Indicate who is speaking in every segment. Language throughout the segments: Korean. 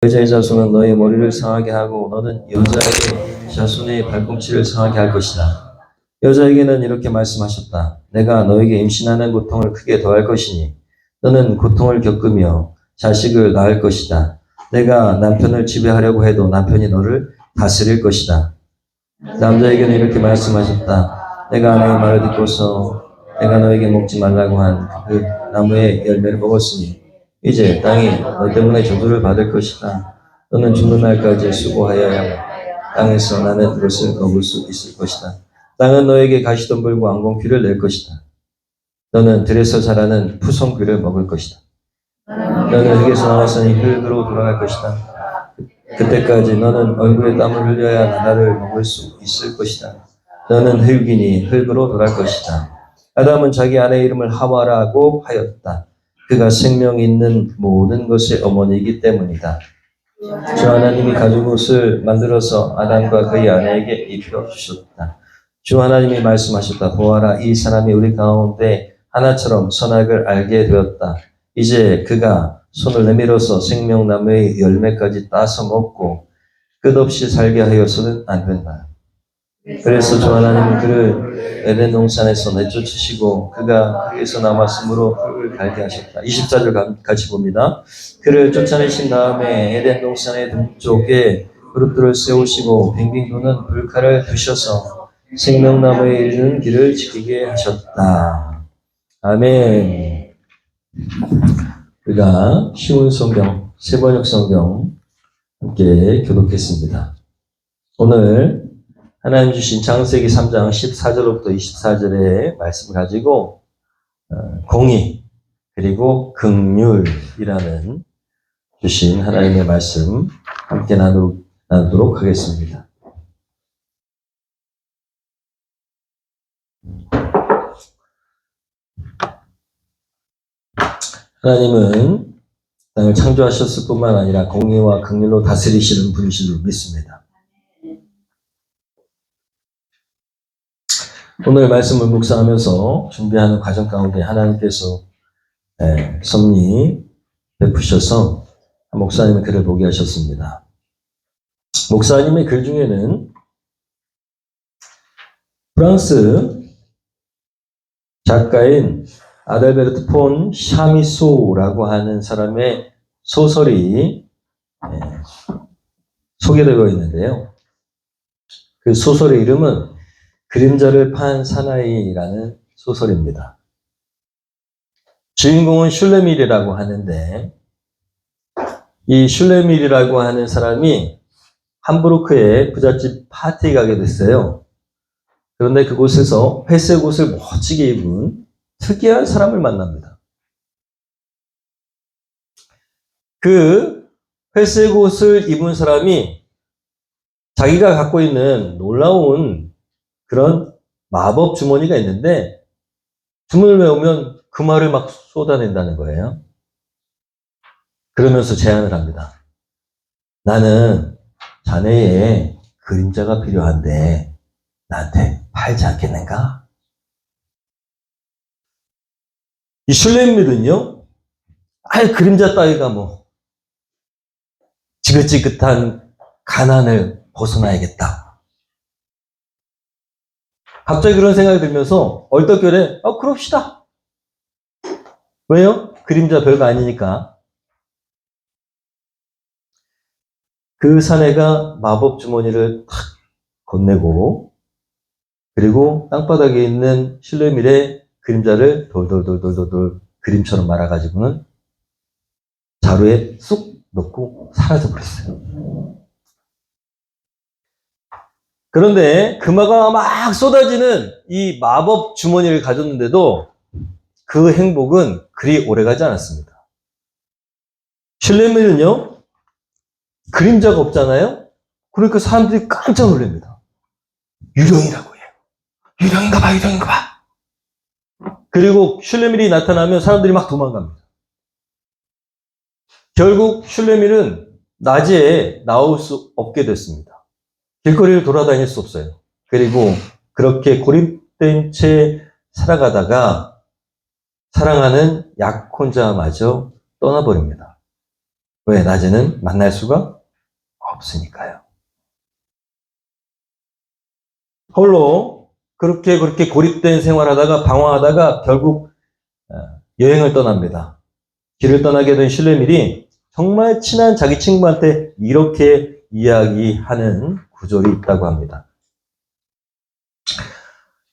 Speaker 1: 여자의 자손은 너의 머리를 상하게 하고 너는 여자의 자손의 발꿈치를 상하게 할 것이다. 여자에게는 이렇게 말씀하셨다. 내가 너에게 임신하는 고통을 크게 더할 것이니 너는 고통을 겪으며 자식을 낳을 것이다. 내가 남편을 지배하려고 해도 남편이 너를 다스릴 것이다. 남자에게는 이렇게 말씀하셨다. 내가 너의 말을 듣고서 내가 너에게 먹지 말라고 한 그 나무의 열매를 먹었으니 이제 땅이 너 때문에 저주를 받을 것이다. 너는 죽는 날까지 수고하여야 땅에서 나는 그것을 거둘 수 있을 것이다. 땅은 너에게 가시덤불과 앙공귀를 낼 것이다. 너는 들에서 자라는 푸성귀를 먹을 것이다. 너는 흙에서 나왔으니 흙으로 돌아갈 것이다. 그때까지 너는 얼굴에 땀을 흘려야 나라를 먹을 수 있을 것이다. 너는 흙이니 흙으로 돌아갈 것이다. 아담은 자기 아내의 이름을 하와라고 하였다. 그가 생명 있는 모든 것의 어머니이기 때문이다. 주 하나님이 가죽 옷을 만들어서 아담과 그의 아내에게 입혀주셨다. 주 하나님이 말씀하셨다. 보아라, 이 사람이 우리 가운데 하나처럼 선악을 알게 되었다. 이제 그가 손을 내밀어서 생명나무의 열매까지 따서 먹고 끝없이 살게 하여서는 안 된다. 그래서 주 하나님은 그를 에덴 동산에서 내쫓으시고 그가 거기에서 남았으므로 흙을 갈게 하셨다. 24절 같이 봅니다. 그를 쫓아내신 다음에 에덴 동산의 동쪽에 그룹들을 세우시고 빙빙 도는 불칼을 두셔서 생명나무에 이르는 길을 지키게 하셨다. 아멘. 우리가 쉬운 성경, 세번역 성경 함께 교독했습니다. 오늘 하나님 주신 창세기 3장 14절부터 24절의 말씀을 가지고 공의 그리고 긍휼이라는 주신 하나님의 말씀 함께 나누도록 하겠습니다. 하나님은 땅을 창조하셨을 뿐만 아니라 공의와 긍휼로 다스리시는 분이신 줄 믿습니다. 오늘 말씀을 묵상하면서 준비하는 과정 가운데 하나님께서 섭리 베푸셔서 목사님의 글을 보게 하셨습니다. 목사님의 글 중에는 프랑스 작가인 아델베르트 폰 샤미소라고 하는 사람의 소설이 소개되고 있는데요. 그 소설의 이름은 그림자를 판 사나이라는 소설입니다. 주인공은 슐레밀이라고 하는데 이 슐레밀이라고 하는 사람이 함부르크에 부잣집 파티에 가게 됐어요. 그런데 그곳에서 회색 옷을 멋지게 입은 특이한 사람을 만납니다. 그 회색 옷을 입은 사람이 자기가 갖고 있는 놀라운 그런 마법 주머니가 있는데 주문을 외우면 그 말을 막 쏟아낸다는 거예요. 그러면서 제안을 합니다. 나는 자네의 그림자가 필요한데 나한테 팔지 않겠는가? 이 슐레밀은요, 그림자 따위가 뭐 지긋지긋한 가난을 벗어나야겠다. 갑자기 그런 생각이 들면서 얼떨결에 그럽시다. 왜요? 그림자 별거 아니니까. 그 사내가 마법 주머니를 탁 건네고 그리고 땅바닥에 있는 슐레밀의 그림자를 돌돌돌돌돌 그림처럼 말아가지고는 자루에 쑥 넣고 사라져버렸어요. 그런데 금화가 막 쏟아지는 이 마법 주머니를 가졌는데도 그 행복은 그리 오래가지 않았습니다. 슐레밀은요, 그림자가 없잖아요? 그러니까 사람들이 깜짝 놀랍니다. 유령이라고 해요. 유령인가 봐, 유령인가 봐. 그리고 슐레밀이 나타나면 사람들이 막 도망갑니다. 결국 슐레밀은 낮에 나올 수 없게 됐습니다. 길거리를 돌아다닐 수 없어요. 그리고 그렇게 고립된 채 살아가다가 사랑하는 약혼자마저 떠나버립니다. 왜? 낮에는 만날 수가 없으니까요. 홀로 그렇게 고립된 생활하다가 방황하다가 결국 여행을 떠납니다. 길을 떠나게 된 슐레밀이 정말 친한 자기 친구한테 이렇게 이야기하는 구절이 있다고 합니다.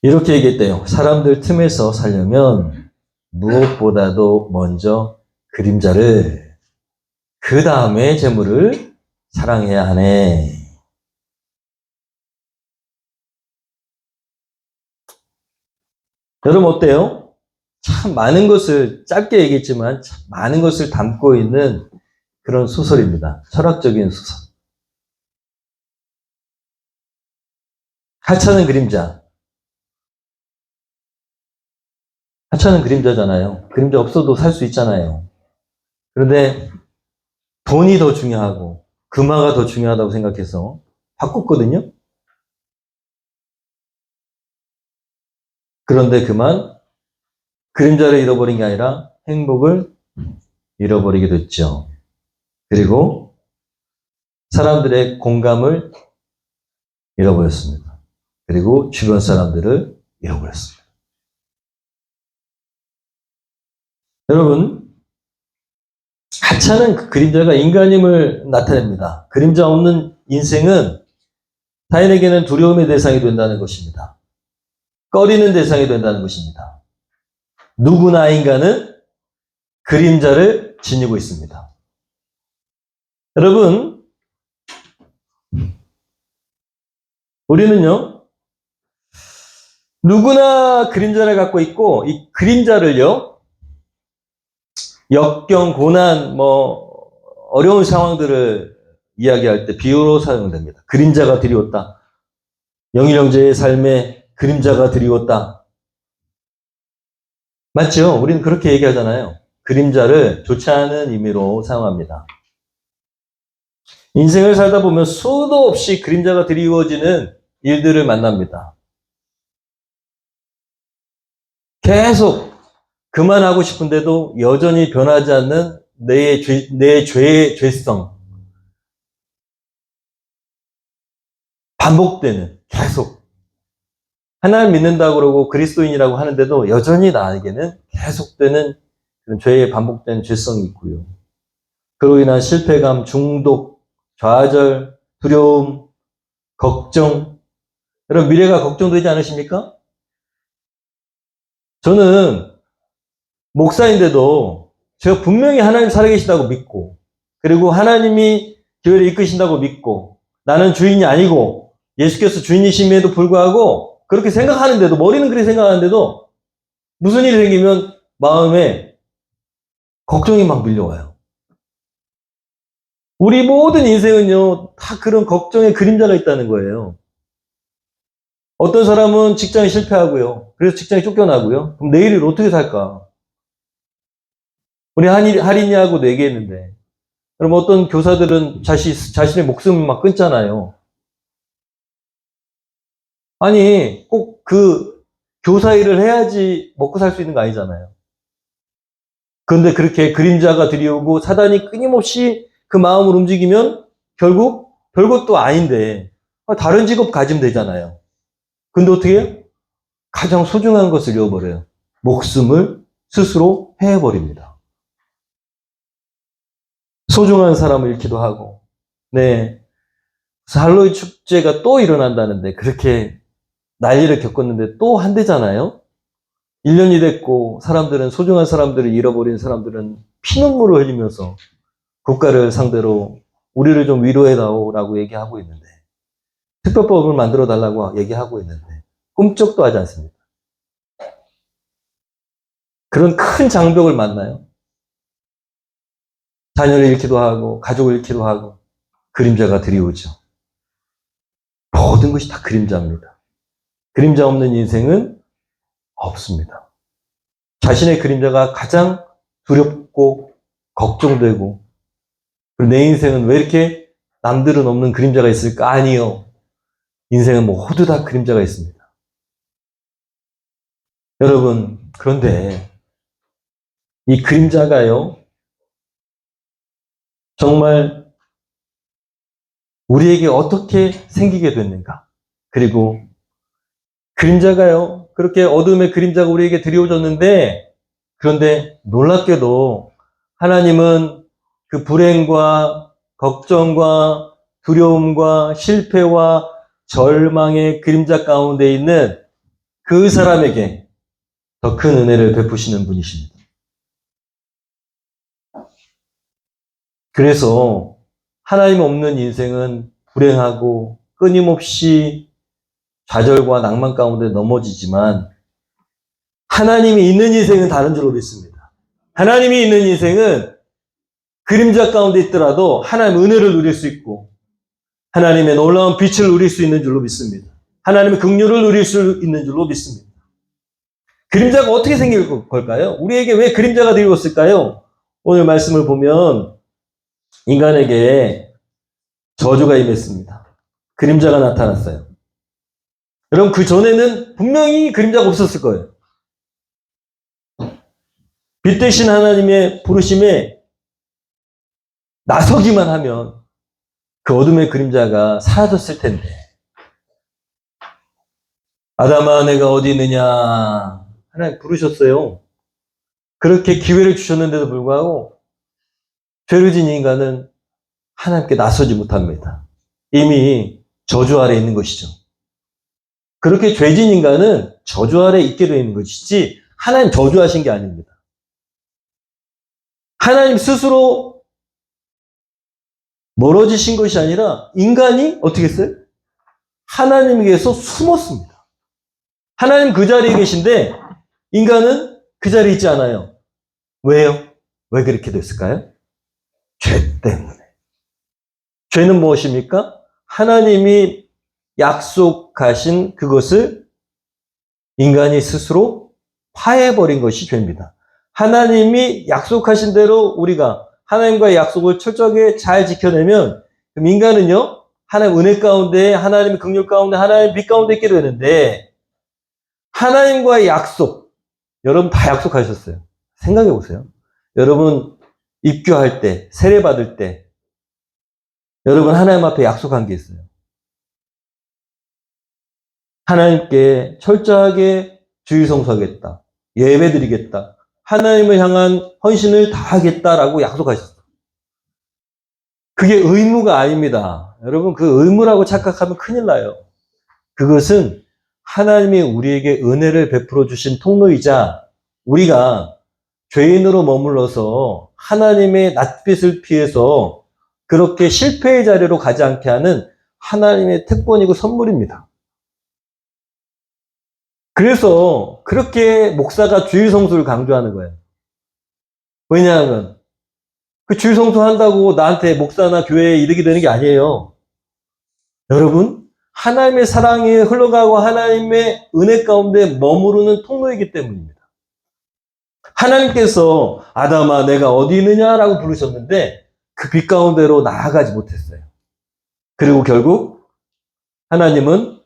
Speaker 1: 이렇게 얘기했대요. 사람들 틈에서 살려면 무엇보다도 먼저 그림자를, 그 다음에 재물을 사랑해야 하네. 여러분 어때요? 참 많은 것을, 짧게 얘기했지만 참 많은 것을 담고 있는 그런 소설입니다. 철학적인 소설. 하찮은 그림자. 하찮은 그림자잖아요. 그림자 없어도 살 수 있잖아요. 그런데 돈이 더 중요하고 금화가 더 중요하다고 생각해서 바꿨거든요. 그런데 그만 그림자를 잃어버린 게 아니라 행복을 잃어버리게 됐죠. 그리고 사람들의 공감을 잃어버렸습니다. 그리고 주변 사람들을 잃어버렸습니다. 여러분, 하찮은 그 그림자가 인간임을 나타냅니다. 그림자 없는 인생은 타인에게는 두려움의 대상이 된다는 것입니다. 꺼리는 대상이 된다는 것입니다. 누구나 인간은 그림자를 지니고 있습니다. 여러분, 우리는요, 누구나 그림자를 갖고 있고, 이 그림자를요, 역경, 고난, 어려운 상황들을 이야기할 때 비유로 사용됩니다. 그림자가 드리웠다. 영일 형제의 삶에 그림자가 드리웠다. 맞죠? 우리는 그렇게 얘기하잖아요. 그림자를 좋지 않은 의미로 사용합니다. 인생을 살다 보면 수도 없이 그림자가 드리워지는 일들을 만납니다. 계속 그만하고 싶은데도 여전히 변하지 않는 내 죄의 죄성. 반복되는, 계속. 하나님 믿는다고 그러고 그리스도인이라고 하는데도 여전히 나에게는 계속되는 그런 죄의 반복된 죄성이 있고요. 그로 인한 실패감, 중독, 좌절, 두려움, 걱정. 여러분 미래가 걱정되지 않으십니까? 저는 목사인데도 제가 분명히 하나님 살아계시다고 믿고, 그리고 하나님이 교회를 이끄신다고 믿고, 나는 주인이 아니고 예수께서 주인이심에도 불구하고 그렇게 생각하는데도, 머리는 그렇게 생각하는데도 무슨 일이 생기면 마음에 걱정이 막 밀려와요. 우리 모든 인생은요, 다 그런 걱정의 그림자가 있다는 거예요. 어떤 사람은 직장에 실패하고요. 그래서 직장에 쫓겨나고요. 그럼 내일을 어떻게 살까? 우리 할인이하고도 얘기했는데. 그럼 어떤 교사들은 자신의 목숨을 막 끊잖아요. 아니, 꼭 그 교사 일을 해야지 먹고 살 수 있는 거 아니잖아요. 그런데 그렇게 그림자가 들이오고 사단이 끊임없이 그 마음을 움직이면 결국 별것도 아닌데 다른 직업 가지면 되잖아요. 근데 어떻게 해요? 가장 소중한 것을 잃어버려요. 목숨을 스스로 해버립니다. 소중한 사람을 잃기도 하고. 네. 할로윈 축제가 또 일어난다는데 그렇게 난리를 겪었는데 또 한대잖아요. 1년이 됐고 사람들은, 소중한 사람들을 잃어버린 사람들은 피눈물을 흘리면서 국가를 상대로 우리를 좀 위로해다오라고 얘기하고 있는데, 특별법을 만들어 달라고 얘기하고 있는데 꿈쩍도 하지 않습니다. 그런 큰 장벽을 만나요. 자녀를 잃기도 하고 가족을 잃기도 하고 그림자가 드리우죠. 모든 것이 다 그림자입니다. 그림자 없는 인생은 없습니다. 자신의 그림자가 가장 두렵고 걱정되고, 그리고 내 인생은 왜 이렇게 남들은 없는 그림자가 있을까? 아니요. 인생은 모두 다 그림자가 있습니다. 여러분, 그런데 이 그림자가요, 정말 우리에게 어떻게 생기게 됐는가? 그리고 그림자가요, 그렇게 어둠의 그림자가 우리에게 드리워졌는데, 그런데 놀랍게도 하나님은 그 불행과 걱정과 두려움과 실패와 절망의 그림자 가운데 있는 그 사람에게 더 큰 은혜를 베푸시는 분이십니다. 그래서 하나님 없는 인생은 불행하고 끊임없이 좌절과 낭만 가운데 넘어지지만, 하나님이 있는 인생은 다른 줄로 믿습니다. 하나님이 있는 인생은 그림자 가운데 있더라도 하나님의 은혜를 누릴 수 있고 하나님의 놀라운 빛을 누릴 수 있는 줄로 믿습니다. 하나님의 긍휼을 누릴 수 있는 줄로 믿습니다. 그림자가 어떻게 생길 걸까요? 우리에게 왜 그림자가 드리웠을까요? 오늘 말씀을 보면 인간에게 저주가 임했습니다. 그림자가 나타났어요. 여러분, 그 전에는 분명히 그림자가 없었을 거예요. 빛 대신 하나님의 부르심에 나서기만 하면 그 어둠의 그림자가 사라졌을 텐데. 아담아, 내가 어디 있느냐? 하나님 부르셨어요. 그렇게 기회를 주셨는데도 불구하고 죄를 진 인간은 하나님께 나서지 못합니다. 이미 저주 아래 있는 것이죠. 그렇게 죄진 인간은 저주 아래 있게 되어 있는 것이지 하나님 저주하신 게 아닙니다. 하나님 스스로 멀어지신 것이 아니라 인간이 어떻게 했어요? 하나님에게서 숨었습니다. 하나님 그 자리에 계신데 인간은 그 자리에 있지 않아요. 왜요? 왜 그렇게 됐을까요? 죄 때문에. 죄는 무엇입니까? 하나님이 약속하신 그것을 인간이 스스로 파해버린 것이 죄입니다. 하나님이 약속하신 대로 우리가 하나님과의 약속을 철저하게 잘 지켜내면 그럼 인간은요, 하나님 은혜 가운데, 하나님의 긍휼 가운데, 하나님의 빛 가운데 있게 되는데, 하나님과의 약속, 여러분 다 약속하셨어요. 생각해 보세요. 여러분 입교할 때, 세례 받을 때 여러분 하나님 앞에 약속한 게 있어요. 하나님께 철저하게 주일 성수하겠다. 예배 드리겠다. 하나님을 향한 헌신을 다하겠다라고 약속하셨어요. 그게 의무가 아닙니다. 여러분, 그 의무라고 착각하면 큰일 나요. 그것은 하나님이 우리에게 은혜를 베풀어 주신 통로이자 우리가 죄인으로 머물러서 하나님의 낯빛을 피해서 그렇게 실패의 자리로 가지 않게 하는 하나님의 특권이고 선물입니다. 그래서 그렇게 목사가 주일 성수를 강조하는 거예요. 왜냐하면 그 주일 성수 한다고 나한테 목사나 교회에 이득이 되는 게 아니에요. 여러분, 하나님의 사랑이 흘러가고 하나님의 은혜 가운데 머무르는 통로이기 때문입니다. 하나님께서 아담아 내가 어디 있느냐라고 부르셨는데 그 빛 가운데로 나아가지 못했어요. 그리고 결국 하나님은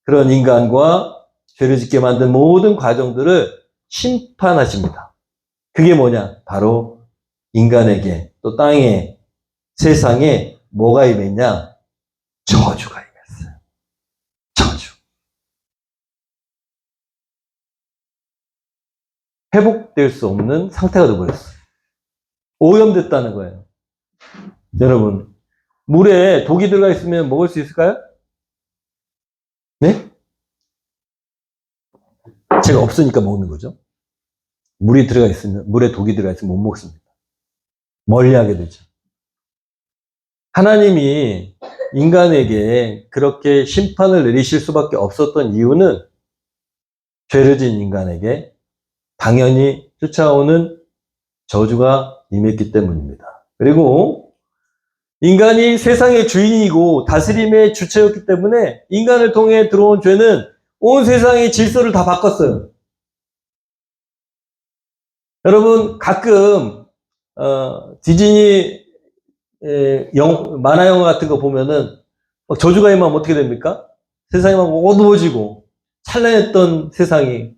Speaker 1: 그런 인간과 죄를 짓게 만든 모든 과정들을 심판하십니다. 그게 뭐냐? 바로 인간에게 또 땅에 세상에 뭐가 임했냐? 저주가 임했어요. 저주. 회복될 수 없는 상태가 되어버렸어요. 오염됐다는 거예요. 여러분, 물에 독이 들어가 있으면 먹을 수 있을까요? 네? 제가 없으니까 먹는 거죠. 물에 독이 들어가 있으면 못 먹습니다. 멀리하게 되죠. 하나님이 인간에게 그렇게 심판을 내리실 수밖에 없었던 이유는 죄를 지은 인간에게 당연히 쫓아오는 저주가 임했기 때문입니다. 그리고 인간이 세상의 주인이고 다스림의 주체였기 때문에 인간을 통해 들어온 죄는 온 세상의 질서를 다 바꿨어요. 여러분, 가끔 디즈니 만화 영화 같은 거 보면은 저주가 임하면 어떻게 됩니까? 세상이 막 어두워지고 찬란했던 세상이,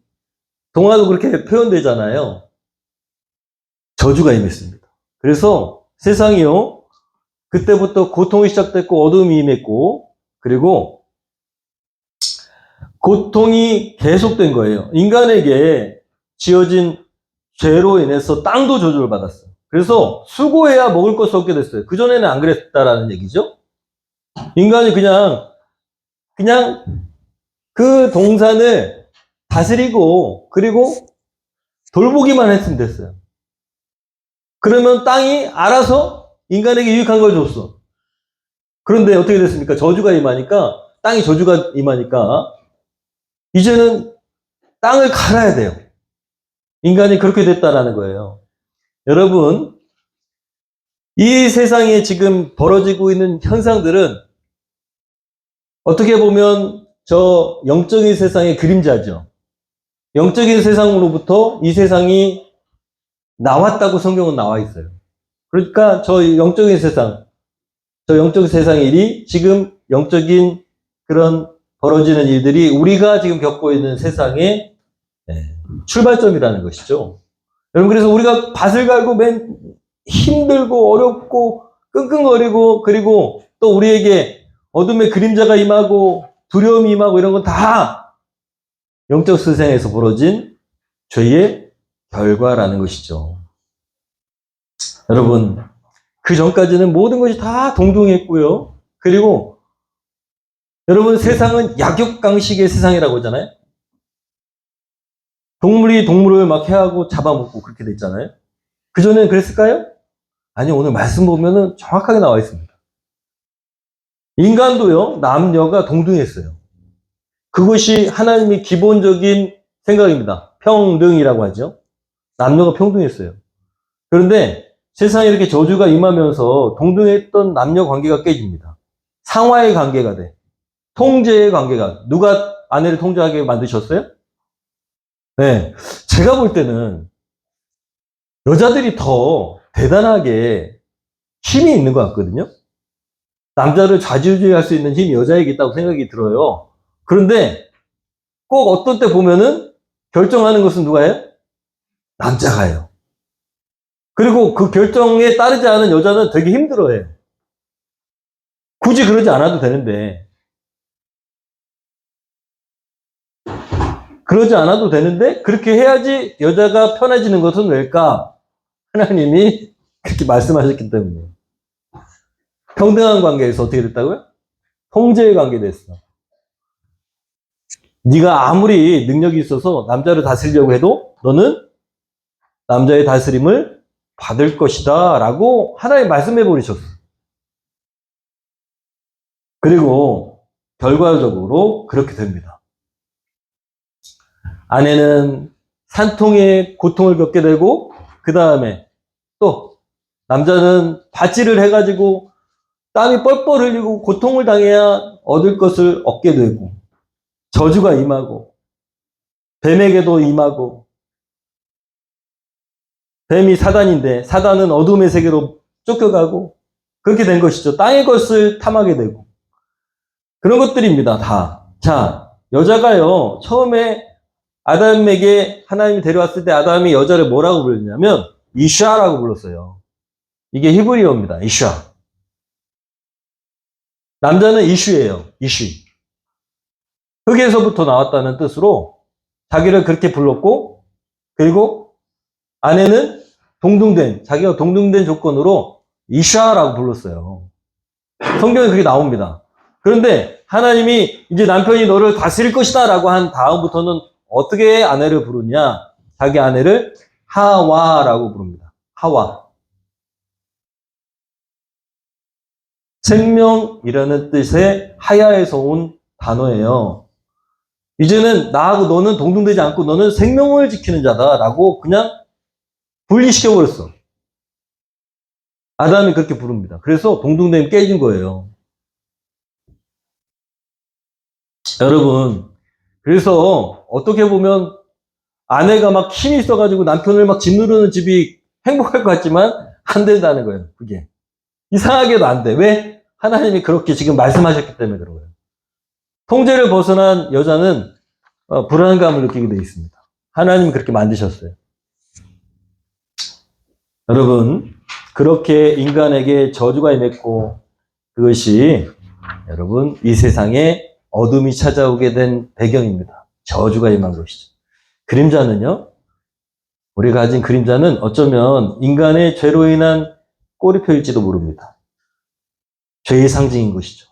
Speaker 1: 동화도 그렇게 표현되잖아요. 저주가 임했습니다. 그래서 세상이요, 그때부터 고통이 시작됐고 어둠이 임했고 그리고 고통이 계속된 거예요. 인간에게 지어진 죄로 인해서 땅도 저주를 받았어요. 그래서 수고해야 먹을 것을 얻게 됐어요. 그전에는 안 그랬다라는 얘기죠. 인간이 그냥 그 동산을 다스리고 그리고 돌보기만 했으면 됐어요. 그러면 땅이 알아서 인간에게 유익한 걸 줬어. 그런데 어떻게 됐습니까? 저주가 임하니까 땅이 저주가 임하니까 이제는 땅을 갈아야 돼요. 인간이 그렇게 됐다라는 거예요. 여러분, 이 세상에 지금 벌어지고 있는 현상들은 어떻게 보면 저 영적인 세상의 그림자죠. 영적인 세상으로부터 이 세상이 나왔다고 성경은 나와 있어요. 그러니까 저 영적인 세상의 일이 지금 영적인 그런 벌어지는 일들이 우리가 지금 겪고 있는 세상의 출발점이라는 것이죠. 여러분, 그래서 우리가 밭을 갈고 맨 힘들고 어렵고 끙끙거리고 그리고 또 우리에게 어둠의 그림자가 임하고 두려움이 임하고 이런 건 다 영적 세상에서 벌어진 죄의 결과라는 것이죠. 여러분, 그 전까지는 모든 것이 다 동등했고요. 그리고 여러분, 세상은 약육강식의 세상이라고 하잖아요. 동물이 동물을 막 해하고 잡아먹고 그렇게 됐잖아요. 그전에는 그랬을까요? 아니요, 오늘 말씀 보면은 정확하게 나와 있습니다. 인간도요, 남녀가 동등했어요. 그것이 하나님의 기본적인 생각입니다. 평등이라고 하죠. 남녀가 평등했어요. 그런데 세상에 이렇게 저주가 임하면서 동등했던 남녀 관계가 깨집니다. 상화의 관계가 돼. 통제의 관계가. 누가 아내를 통제하게 만드셨어요? 네. 제가 볼 때는 여자들이 더 대단하게 힘이 있는 것 같거든요. 남자를 좌지우지할 수 있는 힘이 여자에게 있다고 생각이 들어요. 그런데 꼭 어떤 때 보면은 결정하는 것은 누가요? 남자가요. 그리고 그 결정에 따르지 않은 여자는 되게 힘들어해요. 굳이 그러지 않아도 되는데. 그렇게 해야지 여자가 편해지는 것은 왜일까? 하나님이 그렇게 말씀하셨기 때문에. 평등한 관계에서 어떻게 됐다고요? 통제의 관계 됐어. 네가 아무리 능력이 있어서 남자를 다스리려고 해도 너는 남자의 다스림을 받을 것이다 라고 하나님 말씀해 버리셨어. 그리고 결과적으로 그렇게 됩니다. 아내는 산통의 고통을 겪게 되고 그 다음에 또 남자는 밭질을 해가지고 땀이 뻘뻘 흘리고 고통을 당해야 얻을 것을 얻게 되고 저주가 임하고 뱀에게도 임하고 뱀이 사단인데 사단은 어둠의 세계로 쫓겨가고 그렇게 된 것이죠. 땅의 것을 탐하게 되고 그런 것들입니다. 다. 자, 여자가요. 처음에 아담에게 하나님이 데려왔을 때 아담이 여자를 뭐라고 불렀냐면 이샤라고 불렀어요. 이게 히브리어입니다. 이샤. 남자는 이슈예요. 이슈. 흙에서부터 나왔다는 뜻으로 자기를 그렇게 불렀고 그리고 아내는 자기가 동등된 조건으로 이샤라고 불렀어요. 성경에 그게 나옵니다. 그런데 하나님이 이제 남편이 너를 다스릴 것이다 라고 한 다음부터는 어떻게 아내를 부르냐? 자기 아내를 하와라고 부릅니다. 하와. 생명이라는 뜻의 하야에서 온 단어예요. 이제는 나하고 너는 동등되지 않고 너는 생명을 지키는 자다라고 그냥 분리시켜버렸어. 아담이 그렇게 부릅니다. 그래서 동등됨이 깨진 거예요. 여러분, 그래서 어떻게 보면 아내가 막 힘이 있어가지고 남편을 막 짓누르는 집이 행복할 것 같지만 안 된다는 거예요. 그게. 이상하게도 안 돼. 왜? 하나님이 그렇게 지금 말씀하셨기 때문에 그런 거예요. 통제를 벗어난 여자는 불안감을 느끼게 되어 있습니다. 하나님이 그렇게 만드셨어요. 여러분, 그렇게 인간에게 저주가 임했고 그것이 여러분 이 세상에 어둠이 찾아오게 된 배경입니다. 저주가 임한 것이죠. 그림자는요. 우리가 가진 그림자는 어쩌면 인간의 죄로 인한 꼬리표일지도 모릅니다. 죄의 상징인 것이죠.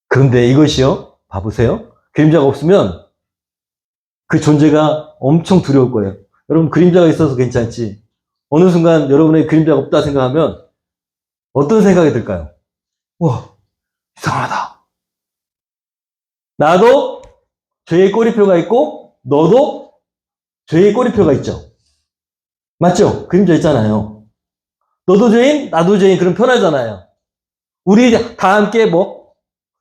Speaker 1: 그런데 이것이요. 봐보세요. 그림자가 없으면 그 존재가 엄청 두려울 거예요. 여러분 그림자가 있어서 괜찮지. 어느 순간 여러분의 그림자가 없다 생각하면 어떤 생각이 들까요? 와, 이상하다. 나도 죄의 꼬리표가 있고 너도 죄의 꼬리표가 있죠. 맞죠? 그림자 있잖아요. 너도 죄인, 나도 죄인. 그럼 편하잖아요. 우리 다 함께 뭐?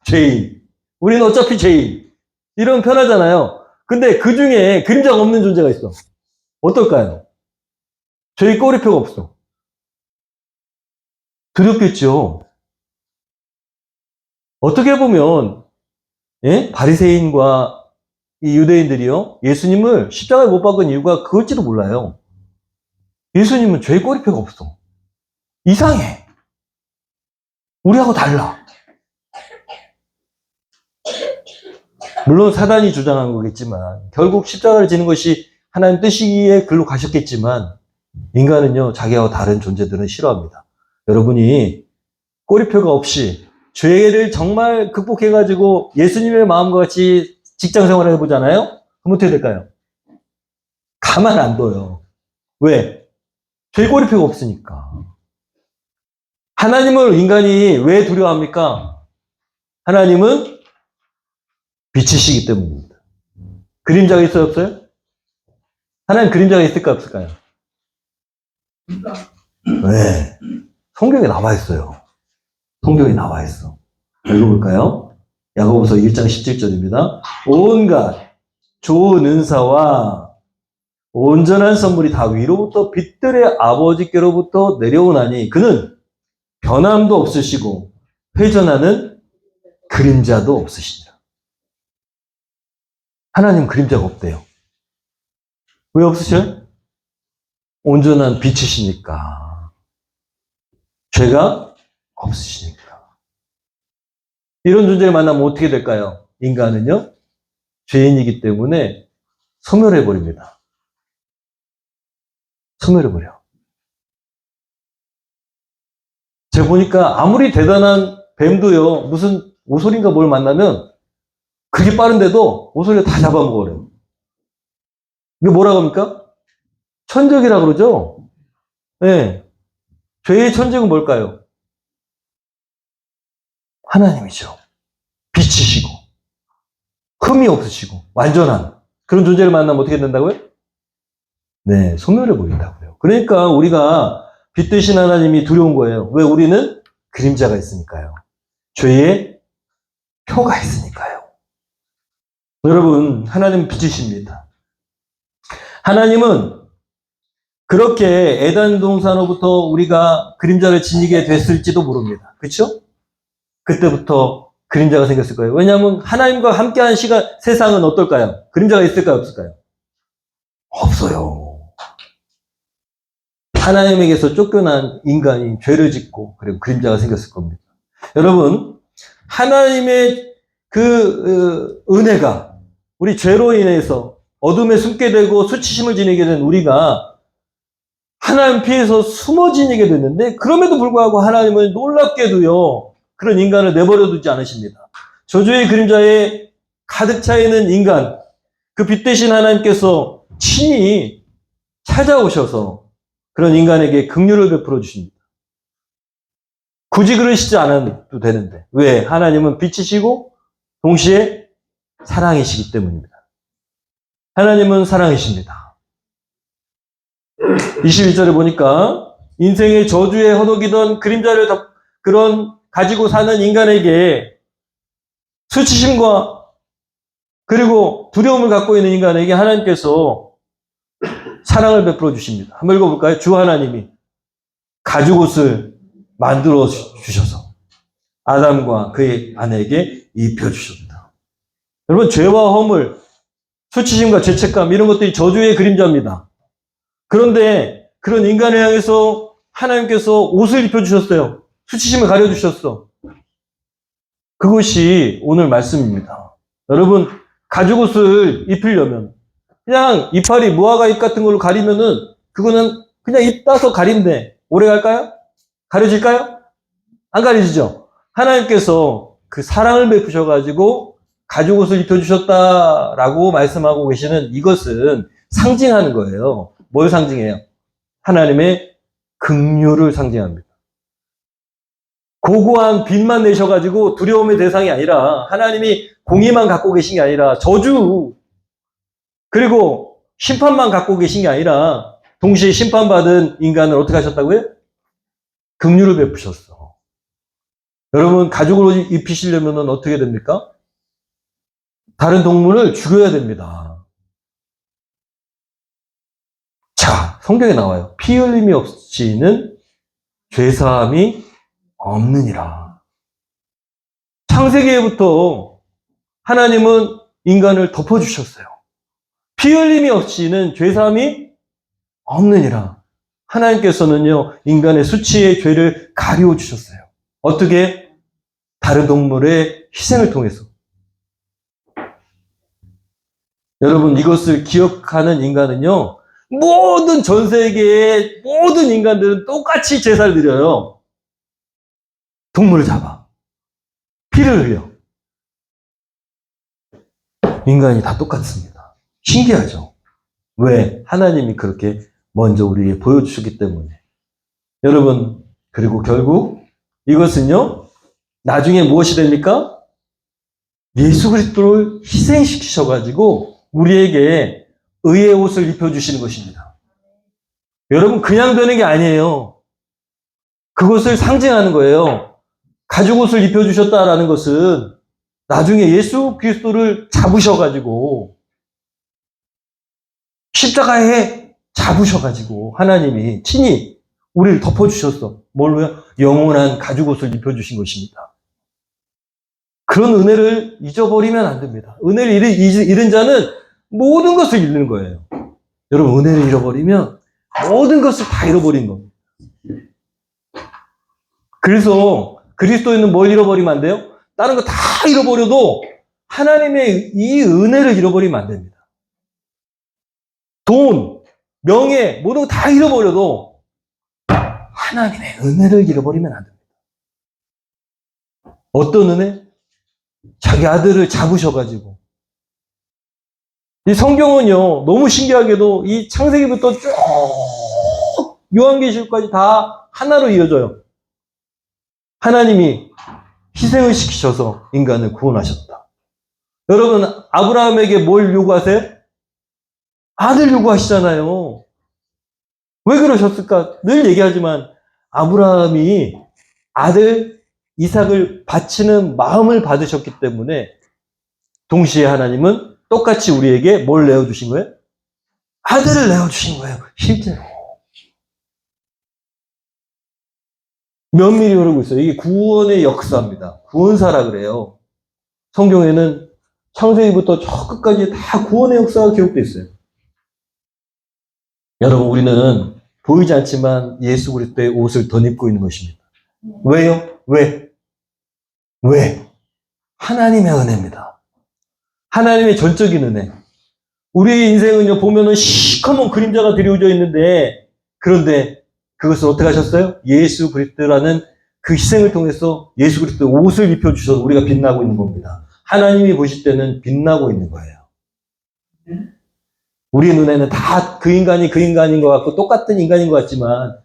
Speaker 1: 죄인. 우리는 어차피 죄인. 이러면 편하잖아요. 근데 그 중에 그림자가 없는 존재가 있어. 어떨까요? 죄의 꼬리표가 없어. 두렵겠죠. 어떻게 보면 바리새인과 이 유대인들이요 예수님을 십자가에 못 박은 이유가 그걸지도 몰라요. 예수님은 죄의 꼬리표가 없어. 이상해. 우리하고 달라. 물론 사단이 주장한 거겠지만 결국 십자가를 지는 것이 하나님 뜻이기에 글로 가셨겠지만 인간은요 자기와 다른 존재들은 싫어합니다. 여러분이 꼬리표가 없이 죄를 정말 극복해가지고 예수님의 마음과 같이 직장 생활을 해보잖아요? 그럼 어떻게 될까요? 가만 안 둬요. 왜? 죄 꼬리표가 없으니까. 하나님을 인간이 왜 두려워합니까? 하나님은 빛이시기 때문입니다. 그림자가 있어요, 없어요? 하나님 그림자가 있을까, 없을까요? 네. 성경에 나와 있어요. 성경에 나와 있어. 읽어볼까요? 야고보서 1장 17절입니다. 온갖 좋은 은사와 온전한 선물이 다 위로부터 빛들의 아버지께로부터 내려오나니 그는 변함도 없으시고 회전하는 그림자도 없으시니라. 하나님 그림자가 없대요. 왜 없으셔요? 온전한 빛이시니까. 죄가 없으시니까. 이런 존재를 만나면 어떻게 될까요? 인간은요, 죄인이기 때문에 소멸해버립니다. 소멸해버려. 제가 보니까 아무리 대단한 뱀도요, 무슨 오소리인가 뭘 만나면 그게 빠른데도 오소리가 다 잡아먹어요. 이게 뭐라고 합니까? 천적이라고 그러죠? 네. 죄의 천적은 뭘까요? 하나님이죠. 빛이시고, 흠이 없으시고, 완전한 그런 존재를 만나면 어떻게 된다고요? 네, 소멸해 보인다고요. 그러니까 우리가 빛 되신 하나님이 두려운 거예요. 왜? 우리는 그림자가 있으니까요. 죄의 표가 있으니까요. 여러분, 하나님은 빛이십니다. 하나님은 그렇게 에덴 동산으로부터 우리가 그림자를 지니게 됐을지도 모릅니다. 그렇죠? 그때부터 그림자가 생겼을 거예요. 왜냐하면 하나님과 함께한 시간, 세상은 어떨까요? 그림자가 있을까요? 없을까요? 없어요. 하나님에게서 쫓겨난 인간이 죄를 짓고 그리고 그림자가 생겼을 겁니다. 여러분, 하나님의 그 은혜가 우리 죄로 인해서 어둠에 숨게 되고 수치심을 지니게 된 우리가 하나님 피해서 숨어 지니게 됐는데 그럼에도 불구하고 하나님은 놀랍게도요 그런 인간을 내버려 두지 않으십니다. 저주의 그림자에 가득 차 있는 인간, 그 빛 대신 하나님께서 친히 찾아오셔서 그런 인간에게 긍휼을 베풀어 주십니다. 굳이 그러시지 않아도 되는데. 왜? 하나님은 빛이시고 동시에 사랑이시기 때문입니다. 하나님은 사랑이십니다. 21절에 보니까 인생의 저주에 허덕이던 그림자를 그런 가지고 사는 인간에게 수치심과 그리고 두려움을 갖고 있는 인간에게 하나님께서 사랑을 베풀어 주십니다. 한번 읽어볼까요? 주 하나님이 가죽옷을 만들어 주셔서 아담과 그의 아내에게 입혀주셨다. 여러분, 죄와 허물, 수치심과 죄책감 이런 것들이 저주의 그림자입니다. 그런데 그런 인간을 향해서
Speaker 2: 하나님께서 옷을 입혀주셨어요. 수치심을 가려주셨어. 그것이 오늘 말씀입니다. 여러분, 가죽옷을 입히려면 그냥 이파리, 무화과 잎 같은 걸로 가리면은 그거는 그냥 입 따서 가린데 오래 갈까요? 가려질까요? 안 가려지죠? 하나님께서 그 사랑을 베푸셔가지고 가죽옷을 입혀주셨다라고 말씀하고 계시는 이것은 상징하는 거예요. 뭘 상징해요? 하나님의 긍휼을 상징합니다. 고고한 빚만 내셔가지고 두려움의 대상이 아니라 하나님이 공의만 갖고 계신 게 아니라 저주 그리고 심판만 갖고 계신 게 아니라 동시에 심판받은 인간을 어떻게 하셨다고요? 긍휼을 베푸셨어. 여러분 가죽을 입히시려면 어떻게 됩니까? 다른 동물을 죽여야 됩니다. 자, 성경에 나와요. 피 흘림이 없이는 죄사함이 없느니라. 창세기에부터 하나님은 인간을 덮어주셨어요. 피 흘림이 없이는 죄사함이 없느니라. 하나님께서는요, 인간의 수치의 죄를 가리워 주셨어요. 어떻게? 다른 동물의 희생을 통해서. 여러분, 이것을 기억하는 인간은요, 모든 전 세계의 모든 인간들은 똑같이 제사를 드려요. 동물을 잡아. 피를 흘려. 인간이 다 똑같습니다. 신기하죠? 왜? 하나님이 그렇게 먼저 우리에게 보여주셨기 때문에. 여러분, 그리고 결국 이것은요, 나중에 무엇이 됩니까? 예수 그리스도를 희생시키셔가지고 우리에게 의의 옷을 입혀주시는 것입니다. 여러분, 그냥 되는 게 아니에요. 그것을 상징하는 거예요. 가죽옷을 입혀주셨다라는 것은 나중에 예수 그리스도를 잡으셔가지고 십자가에 잡으셔가지고 하나님이 친히 우리를 덮어주셨어. 뭘로요? 영원한 가죽옷을 입혀주신 것입니다. 그런 은혜를 잊어버리면 안 됩니다. 은혜를 잃은 자는 모든 것을 잃는 거예요. 여러분, 은혜를 잃어버리면 모든 것을 다 잃어버린 겁니다. 그래서 그리스도인은 뭘 잃어버리면 안 돼요? 다른 거 다 잃어버려도 하나님의 이 은혜를 잃어버리면 안 됩니다. 돈, 명예, 모든 거 다 잃어버려도 하나님의 은혜를 잃어버리면 안 됩니다. 어떤 은혜? 자기 아들을 잡으셔가지고. 이 성경은요, 너무 신기하게도 이 창세기부터 쭉 요한계시록까지 다 하나로 이어져요. 하나님이 희생을 시키셔서 인간을 구원하셨다. 여러분, 아브라함에게 뭘 요구하세요? 아들 요구하시잖아요. 왜 그러셨을까? 늘 얘기하지만 아브라함이 아들 이삭을 바치는 마음을 받으셨기 때문에 동시에 하나님은 똑같이 우리에게 뭘 내어주신 거예요? 아들을 내어주신 거예요. 실제로. 면밀히 흐르고 있어요. 이게 구원의 역사입니다. 구원사라 그래요. 성경에는 창세기부터 저 끝까지 다 구원의 역사가 기록되어 있어요. 여러분, 우리는 보이지 않지만 예수 그리스도의 옷을 덧입고 있는 것입니다. 왜요? 왜? 하나님의 은혜입니다. 하나님의 전적인 은혜. 우리의 인생은요, 보면은 시커먼 그림자가 드리워져 있는데, 그런데 그것을 어떻게 하셨어요? 예수 그리스도라는 그 희생을 통해서 예수 그리스도의 옷을 입혀주셔서 우리가 빛나고 있는 겁니다. 하나님이 보실 때는 빛나고 있는 거예요. 우리 눈에는 다 그 인간이 그 인간인 것 같고 똑같은 인간인 것 같지만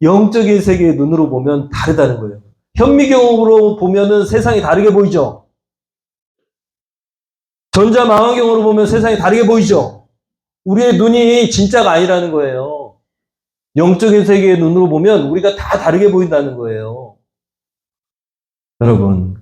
Speaker 2: 영적인 세계의 눈으로 보면 다르다는 거예요. 현미경으로 보면은 세상이 다르게 보이죠? 전자망원경으로 보면 세상이 다르게 보이죠? 우리의 눈이 진짜가 아니라는 거예요. 영적인 세계의 눈으로 보면 우리가 다 다르게 보인다는 거예요. 여러분,